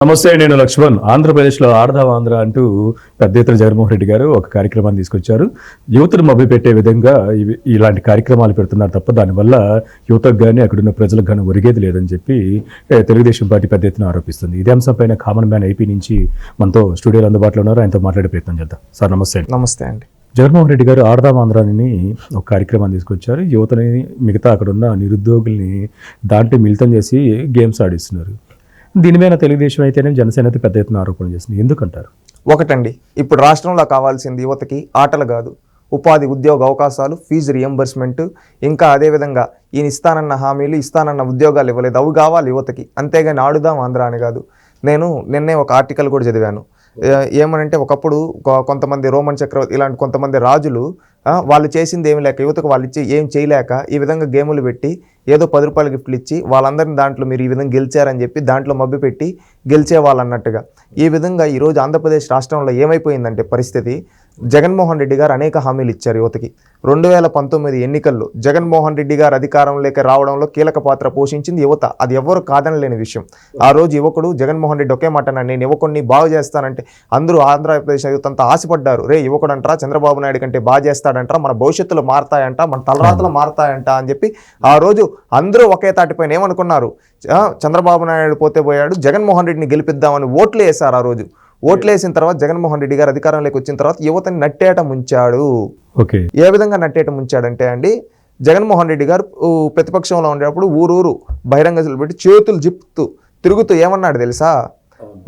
నమస్తే, నేను లక్ష్మణ్. ఆంధ్రప్రదేశ్లో ఆడదాం ఆంధ్ర అంటూ పెద్ద ఎత్తున జగన్మోహన్ రెడ్డి గారు ఒక కార్యక్రమాన్ని తీసుకొచ్చారు. యువతను మభ్యపెట్టే విధంగా ఇలాంటి కార్యక్రమాలు పెడుతున్నారు తప్ప దానివల్ల యువతకు కానీ అక్కడున్న ప్రజలకు కానీ ఒరిగేది లేదని చెప్పి తెలుగుదేశం పార్టీ పెద్ద ఎత్తున ఆరోపిస్తుంది. ఇదే అంశంపైన కామన్ మ్యాన్ ఏపీ నుంచి మనతో స్టూడియోలో అందుబాటులో ఉన్నారు. ఆయనతో మాట్లాడే ప్రయత్నం చేద్దాం. సార్ నమస్తే. నమస్తే అండి. జగన్మోహన్ రెడ్డి గారు ఆడదాం ఆంధ్రాని ఒక కార్యక్రమాన్ని తీసుకొచ్చారు. యువతని మిగతా అక్కడున్న నిరుద్యోగుల్ని దాంట్లో మిళితం చేసి గేమ్స్ ఆడిస్తున్నారు. దీని మీద తెలుగుదేశం అయితేనే జనసేన అయితే పెద్ద ఎత్తున ఆరోపణలు చేస్తుంది. ఎందుకంటారు? ఒకటండి, ఇప్పుడు రాష్ట్రంలో కావాల్సింది యువతకి ఆటలు కాదు, ఉపాధి ఉద్యోగ అవకాశాలు, ఫీజు రియంబర్స్మెంట్, ఇంకా అదేవిధంగా ఈయన ఇస్తానన్న హామీలు, ఇస్తానన్న ఉద్యోగాలు ఇవ్వలేదు, అవి కావాలి యువతకి. అంతేగాని ఆడుదాం ఆంధ్ర అని కాదు. నేను నిన్నే ఒక ఆర్టికల్ కూడా చదివాను. ఏమనంటే ఒకప్పుడు కొంతమంది రోమన్ చక్రవర్తి ఇలాంటి కొంతమంది రాజులు వాళ్ళు చేసింది ఏమి లేక, యువతకు వాళ్ళు ఇచ్చి ఏం చేయలేక ఈ విధంగా గేములు పెట్టి ఏదో 10 రూపాయల గిఫ్ట్లు ఇచ్చి వాళ్ళందరినీ దాంట్లో మీరు ఈ విధంగా గెలిచారని చెప్పి దాంట్లో మభ్యపెట్టి గెలిచేవాళ్ళు అన్నట్టుగా. ఈ విధంగా ఈరోజు ఆంధ్రప్రదేశ్ రాష్ట్రంలో ఏమైపోయిందంటే పరిస్థితి, జగన్మోహన్ రెడ్డి గారు అనేక హామీలు ఇచ్చారు యువతకి. 2019 ఎన్నికల్లో జగన్మోహన్ రెడ్డి గారు అధికారంలోకి రావడంలో కీలక పాత్ర పోషించింది యువత. అది ఎవరు కాదనలేని విషయం. ఆ రోజు యువకుడు జగన్మోహన్ రెడ్డి ఒకే మాట అన్నాడు, నేను యువకుడిని బాగు చేస్తానంటే అందరూ ఆంధ్రప్రదేశ్ యువత అంతా ఆశపడ్డారు. రే యువకుడు అంటారా, చంద్రబాబు నాయుడు కంటే బాగా చేస్తాడంటారా, మన భవిష్యత్తులో మారతాయంట, మన తలరాతలు మారతాయంట అని చెప్పి ఆ రోజు అందరూ ఒకే తాటిపైన ఏమనుకున్నారు, చంద్రబాబు నాయుడు పోతే పోయాడు, జగన్మోహన్ రెడ్డిని గెలిపిద్దామని ఓట్లు వేశారు. ఆ రోజు ఓట్లు వేసిన తర్వాత జగన్మోహన్ రెడ్డి గారు అధికారంలోకి వచ్చిన తర్వాత యువతని నట్టేట ముంచాడు. ఏ విధంగా నట్టేట ముంచాడంటే అండి, జగన్మోహన్ రెడ్డి గారు ప్రతిపక్షంలో ఉండేటప్పుడు ఊరూరు బహిరంగ పెట్టి చేతులు జిప్పుతూ తిరుగుతూ ఏమన్నాడు తెలుసా,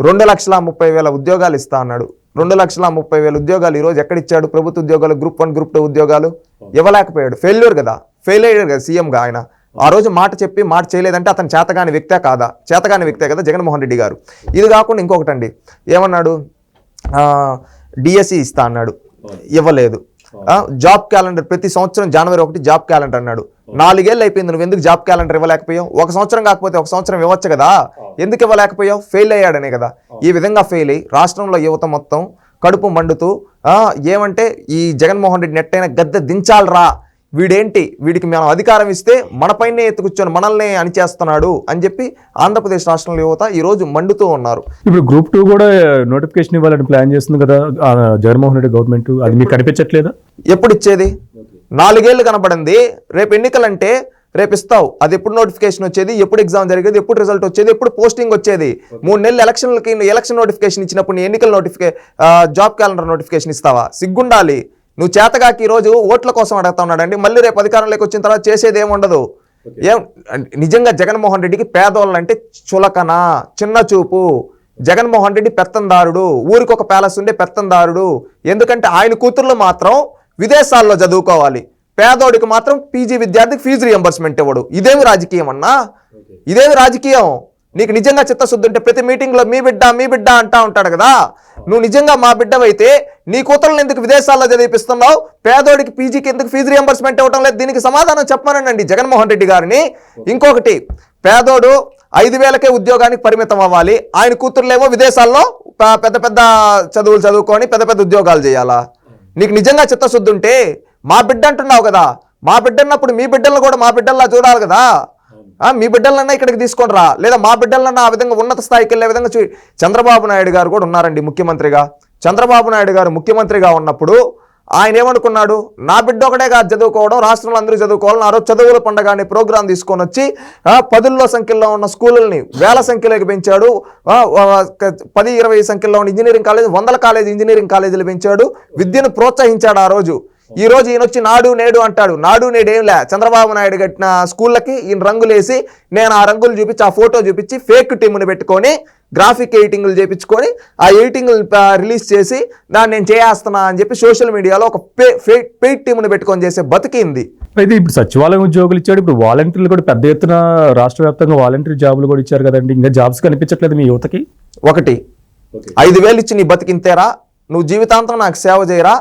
2,30,000 ఉద్యోగాలు ఇస్తా అన్నాడు. 2,30,000 ఉద్యోగాలు ఈరోజు ఎక్కడిచ్చాడు? ప్రభుత్వ ఉద్యోగాలు, గ్రూప్ 1 గ్రూప్ 2 ఉద్యోగాలు ఇవ్వలేకపోయాడు. ఫెయిల్ అయ్యాడు కదా సీఎంగా ఆయన. ఆ రోజు మాట చెప్పి మాట చేయలేదంటే అతను చేతగాని వ్యక్తే కాదా? చేతగాని వ్యక్తే కదా జగన్మోహన్ రెడ్డి గారు. ఇది కాకుండా ఇంకొకటండి, ఏమన్నాడు, డిఎస్సి ఇస్తా అన్నాడు, ఇవ్వలేదు. జాబ్ క్యాలెండర్ ప్రతి సంవత్సరం జనవరి 1 జాబ్ క్యాలెండర్ అన్నాడు. 4 ఏళ్ళు అయిపోయింది, నువ్వు ఎందుకు జాబ్ క్యాలెండర్ ఇవ్వలేకపోయావు? 1 సంవత్సరం కాకపోతే 1 సంవత్సరం ఇవ్వచ్చు కదా, ఎందుకు ఇవ్వలేకపోయావు? ఫెయిల్ అయ్యాడనే కదా. ఈ విధంగా ఫెయిల్ అయ్యి రాష్ట్రంలో యువత మొత్తం కడుపు మండుతూ ఏమంటే ఈ జగన్మోహన్ రెడ్డి నెట్టైన గద్దె దించాలరా, వీడేంటి, వీడికి మనం అధికారం ఇస్తే మనపైనే ఎత్తుకుచ్చొని మనల్ని అణిచేస్తున్నాడు అని చెప్పి ఆంధ్రప్రదేశ్ రాష్ట్రంలో యువత ఈరోజు మండుతూ ఉన్నారు. ఇప్పుడు గ్రూప్ 2 కూడా నోటిఫికేషన్ ఇవ్వాలని ప్లాన్ చేస్తుంది కదా జగన్మోహన్ రెడ్డి గవర్నమెంట్. అది మీకు కనిపించట్లేదా? ఎప్పుడు ఇచ్చేది? 4 ఏళ్ళు కనపడింది. రేపు ఎన్నికలంటే రేపు ఇస్తావు. అది ఎప్పుడు నోటిఫికేషన్ వచ్చేది, ఎప్పుడు ఎగ్జామ్ జరిగేది, ఎప్పుడు రిజల్ట్ వచ్చేది, ఎప్పుడు పోస్టింగ్ వచ్చేది? 3 నెలలు ఎలక్షన్ నోటిఫికేషన్ ఇచ్చినప్పుడు నీ ఎన్నికల జాబ్ క్యాలెండర్ నోటిఫికేషన్ ఇస్తావా? సిగ్గుండాలి. నువ్వు చేతగాకి ఈరోజు ఓట్ల కోసం అడుగుతా ఉన్నాడండి. మళ్ళీ రేపు అధికారంలోకి వచ్చిన తర్వాత చేసేది ఏముండదు. నిజంగా జగన్మోహన్ రెడ్డికి పేదోళ్ళంటే చులకన, చిన్న చూపు. జగన్మోహన్ రెడ్డి పెత్తందారుడు, ఊరికి ఒక ప్యాలెస్ ఉండే పెత్తందారుడు. ఎందుకంటే ఆయన కూతుర్లు మాత్రం విదేశాల్లో చదువుకోవాలి, పేదోడికి మాత్రం పీజీ విద్యార్థికి ఫీజు రియంబర్స్మెంట్ ఇవ్వడు. ఇదేమి రాజకీయం అన్నా? ఇదేమి రాజకీయం? నీకు నిజంగా చిత్తశుద్ధి ఉంటే ప్రతి మీటింగ్లో మీ బిడ్డ అంటా ఉంటాడు కదా. నువ్వు నిజంగా మా బిడ్డవైతే నీ కూతురులను ఎందుకు విదేశాల్లో చదివిపిస్తున్నావు? పేదోడికి పీజీకి ఎందుకు ఫీజు రియంబర్స్మెంట్ ఇవ్వడం లేదు? దీనికి సమాధానం చెప్పమనండి జగన్మోహన్ రెడ్డి గారిని. ఇంకొకటి, పేదోడు 5,000కే ఉద్యోగానికి పరిమితం అవ్వాలి, ఆయన కూతురులేమో విదేశాల్లో పెద్ద పెద్ద చదువులు చదువుకొని పెద్ద పెద్ద ఉద్యోగాలు చేయాలా? నీకు నిజంగా చిత్తశుద్ధి ఉంటే మా బిడ్డ అంటున్నావు కదా, మా బిడ్డ అన్నప్పుడు మీ బిడ్డలను కూడా మా బిడ్డల్లా చూడాలి కదా. మీ బిడ్డలన్నా ఇక్కడికి తీసుకొని రా, లేదా మా బిడ్డలన్నా ఆ విధంగా ఉన్నత స్థాయికి వెళ్ళే విధంగా చంద్రబాబు నాయుడు గారు కూడా ఉన్నారండి ముఖ్యమంత్రిగా. చంద్రబాబు నాయుడు గారు ముఖ్యమంత్రిగా ఉన్నప్పుడు ఆయన ఏమనుకున్నాడు, నా బిడ్డ ఒకటే కాదు చదువుకోవడం, రాష్ట్రంలో అందరూ చదువుకోవాలని ఆ రోజు చదువుల పండుగ అనే ప్రోగ్రాం తీసుకొని వచ్చి 10,000 సంఖ్యలో ఉన్న స్కూళ్ళని 1,000 సంఖ్యలోకి పెంచాడు. 10-20 సంఖ్యలో ఉన్న ఇంజనీరింగ్ కాలేజ్, 100 ఇంజనీరింగ్ కాలేజీలు పెంచాడు. విద్యను ప్రోత్సహించాడు ఆ రోజు. ఈ రోజు ఈయన వచ్చి నాడు నేడు అంటాడు. నాడు నేడు ఏం లే, చంద్రబాబు నాయుడు కట్టిన స్కూళ్ళకి ఈయన రంగులేసి, నేను ఆ రంగులు చూపించి, ఆ ఫోటో చూపించి ఫేక్ టీముని పెట్టుకొని గ్రాఫిక్ ఎడిటింగ్లు చేయించుకొని ఆ ఎడిటింగ్లు రిలీజ్ చేసి దాన్ని నేను చేస్తున్నా అని చెప్పి సోషల్ మీడియాలో ఒక పెయిడ్ టీముని పెట్టుకొని చేసే బతికింది. అయితే ఇప్పుడు సచివాలయం ఉద్యోగులు ఇచ్చాడు, ఇప్పుడు వాలంటీర్లు కూడా పెద్ద ఎత్తున రాష్ట్ర వ్యాప్తంగా వాలంటీర్ జాబులు కూడా ఇచ్చారు కదండి. ఇంకా జాబ్స్ కనిపించట్లేదు మీ యువతకి. ఒకటి, 5,000 ఇచ్చి నీ బతికింతేరా, నువ్వు జీవితాంతం నాకు సేవ చేయరా,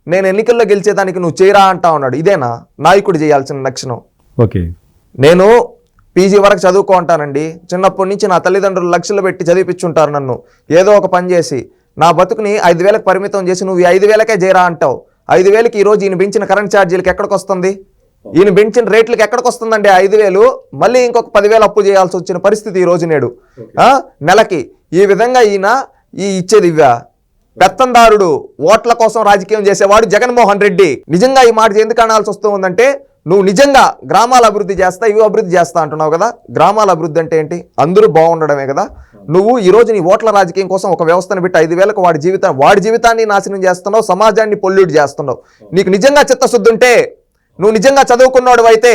నేను ఎన్నికల్లో గెలిచేదానికి నువ్వు చేయరా అంటా ఉన్నాడు. ఇదేనా నాయకుడు చేయాల్సిన లక్షణం? ఓకే, నేను పీజీ వరకు చదువుకుంటానండి. చిన్నప్పటి నుంచి నా తల్లిదండ్రులు లక్షలు పెట్టి చదివిపించుంటారు నన్ను. ఏదో ఒక పని చేసి నా బతుకుని 5,000కి పరిమితం చేసి నువ్వు 5,000కే చేయరా అంటావు. 5,000కి ఈరోజు ఈయన పెంచిన కరెంట్ ఛార్జీలకి ఎక్కడికి వస్తుంది? ఈయన పెంచిన రేట్లకి ఎక్కడికి వస్తుందండి 5,000? మళ్ళీ ఇంకొక 10,000 అప్పు చేయాల్సి వచ్చిన పరిస్థితి ఈ రోజు నేడు. నెలకి ఈ విధంగా ఈయన ఇచ్చేది ఇవ్వా? పెత్తందారుడు, ఓట్ల కోసం రాజకీయం చేసేవాడు జగన్మోహన్ రెడ్డి. నిజంగా ఈ మాట ఎందుకు అనాల్సి వస్తూ ఉందంటే, నువ్వు నిజంగా గ్రామాల అభివృద్ధి చేస్తా, ఇవి అభివృద్ధి చేస్తా అంటున్నావు కదా. గ్రామాల అభివృద్ధి అంటే ఏంటి? అందరూ బాగుండడమే కదా. నువ్వు ఈరోజు నీ ఓట్ల రాజకీయం కోసం ఒక వ్యవస్థను పెట్టి 5,000కు వాడి జీవితాన్ని నాశనం చేస్తున్నావు, సమాజాన్ని పొల్యూట్ చేస్తున్నావు. నీకు నిజంగా చిత్తశుద్ధి ఉంటే, నువ్వు నిజంగా చదువుకున్నాడు అయితే,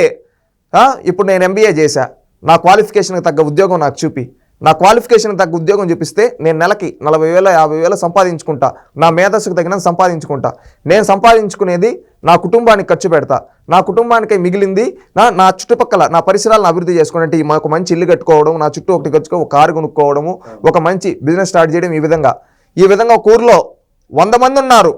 ఇప్పుడు నేను MBA చేశా, నా క్వాలిఫికేషన్కి తగ్గ ఉద్యోగం నాకు చూపి, నా క్వాలిఫికేషన్ తగ్గ ఉద్యోగం చూపిస్తే నేను నెలకి 40,000 50,000 సంపాదించుకుంటా, నా మేధస్సుకు తగినంత సంపాదించుకుంటా. నేను సంపాదించుకునేది నా కుటుంబానికి ఖర్చు పెడతా, నా కుటుంబానికి మిగిలింది నా చుట్టుపక్కల నా పరిసరాలను అభివృద్ధి చేసుకుంటే ఒక మంచి ఇల్లు కట్టుకోవడం, నా చుట్టూ ఒకటి ఖర్చుకో, ఒక కారు కొనుక్కోవడము, ఒక మంచి బిజినెస్ స్టార్ట్ చేయడం. ఈ విధంగా ఒక ఊర్లో 100 మంది ఉన్నారు,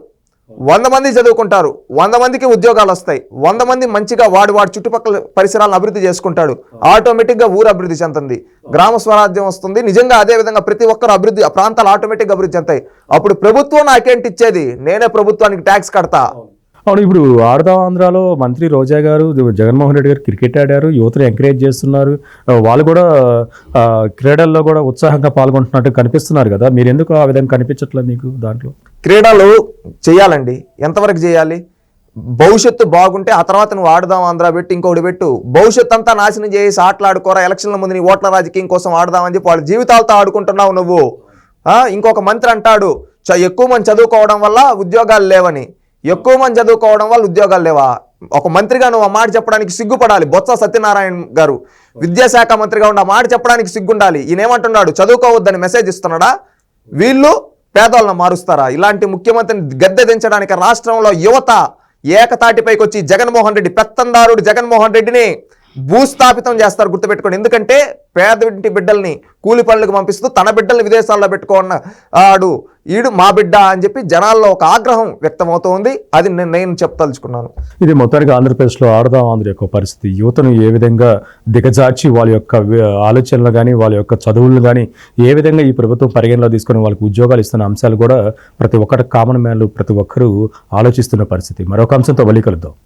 100 మంది చదువుకుంటారు, 100 మందికి ఉద్యోగాలు వస్తాయి, 100 మంది మంచిగా వాడి చుట్టుపక్కల పరిసరాలను అభివృద్ధి చేసుకుంటాడు. ఆటోమేటిక్గా ఊరు అభివృద్ధి చెందుతుంది, గ్రామ స్వరాజ్యం వస్తుంది. నిజంగా అదే విధంగా ప్రతి ఒక్కరు అభివృద్ధి, ఆ ప్రాంతాలు ఆటోమేటిక్గా అభివృద్ధి చెందుతాయి. అప్పుడు ప్రభుత్వం నాకేంటి ఇచ్చేది? నేనే ప్రభుత్వానికి ట్యాక్స్ కడతా. అవును, ఇప్పుడు ఆడదాం ఆంధ్రాలో మంత్రి రోజా గారు, జగన్మోహన్ రెడ్డి గారు క్రికెట్ ఆడారు, యువతను ఎంకరేజ్ చేస్తున్నారు. వాళ్ళు కూడా క్రీడల్లో కూడా ఉత్సాహంగా పాల్గొంటున్నట్టు కనిపిస్తున్నారు కదా. మీరు ఎందుకు ఆ విధంగా కనిపించట్లేదు మీకు దాంట్లో? క్రీడలు చేయాలండి, ఎంతవరకు చేయాలి? భవిష్యత్తు బాగుంటే ఆ తర్వాత నువ్వు ఆడదాం ఆంధ్ర పెట్టి ఇంకొకటి పెట్టు. భవిష్యత్తు అంతా నాశనం చేసి ఆటలాడుకోరా, ఎలక్షన్ల ముందు నీ ఓట్ల రాజకీయం కోసం ఆడదామని చెప్పి వాళ్ళ జీవితాలతో ఆడుకుంటున్నావు నువ్వు. ఇంకొక మంత్రి అంటాడు ఎక్కువ మంది చదువుకోవడం వల్ల ఉద్యోగాలు లేవని. ఎక్కువ మంది చదువుకోవడం వల్ల ఉద్యోగాలు లేవా? ఒక మంత్రిగా నువ్వు ఆ మాట చెప్పడానికి సిగ్గుపడాలి. బొత్స సత్యనారాయణ గారు విద్యాశాఖ మంత్రిగా ఉన్న మాట చెప్పడానికి సిగ్గుండాలి. ఈయన ఏమంటున్నాడు? చదువుకోవద్దని మెసేజ్ ఇస్తున్నాడా? వీళ్ళు పేదలను మారుస్తారా? ఇలాంటి ముఖ్యమంత్రిని గద్దె దించడానికి రాష్ట్రంలో యువత ఏకతాటిపైకి వచ్చి జగన్మోహన్ రెడ్డి, పెత్తందారుడు జగన్మోహన్ రెడ్డిని భూస్థాపితం చేస్తారు, గుర్తుపెట్టుకోండి. ఎందుకంటే పేదవింటి బిడ్డల్ని కూలి పనులకు పంపిస్తూ తన బిడ్డల్ని విదేశాల్లో పెట్టుకున్నాడు. ఈడు మా బిడ్డ అని చెప్పి జనాల్లో ఒక ఆగ్రహం వ్యక్తమవుతోంది. అది నేను చెప్పదలుచుకున్నాను. ఇది మొత్తానికి ఆంధ్రప్రదేశ్లో ఆడదాం ఆంధ్ర యొక్క పరిస్థితి, యువతను ఏ విధంగా దిగజార్చి వాళ్ళ యొక్క ఆలోచనలు కానీ వాళ్ళ యొక్క చదువులను కానీ ఏ విధంగా ఈ ప్రభుత్వం పరిగణలో తీసుకొని వాళ్ళకి ఉద్యోగాలు ఇస్తున్న అంశాలు కూడా ప్రతి ఒక్కటి కామన్ మ్యాన్లు ప్రతి ఒక్కరూ ఆలోచిస్తున్న పరిస్థితి. మరొక అంశంతో మళ్ళీ కలుద్దాం.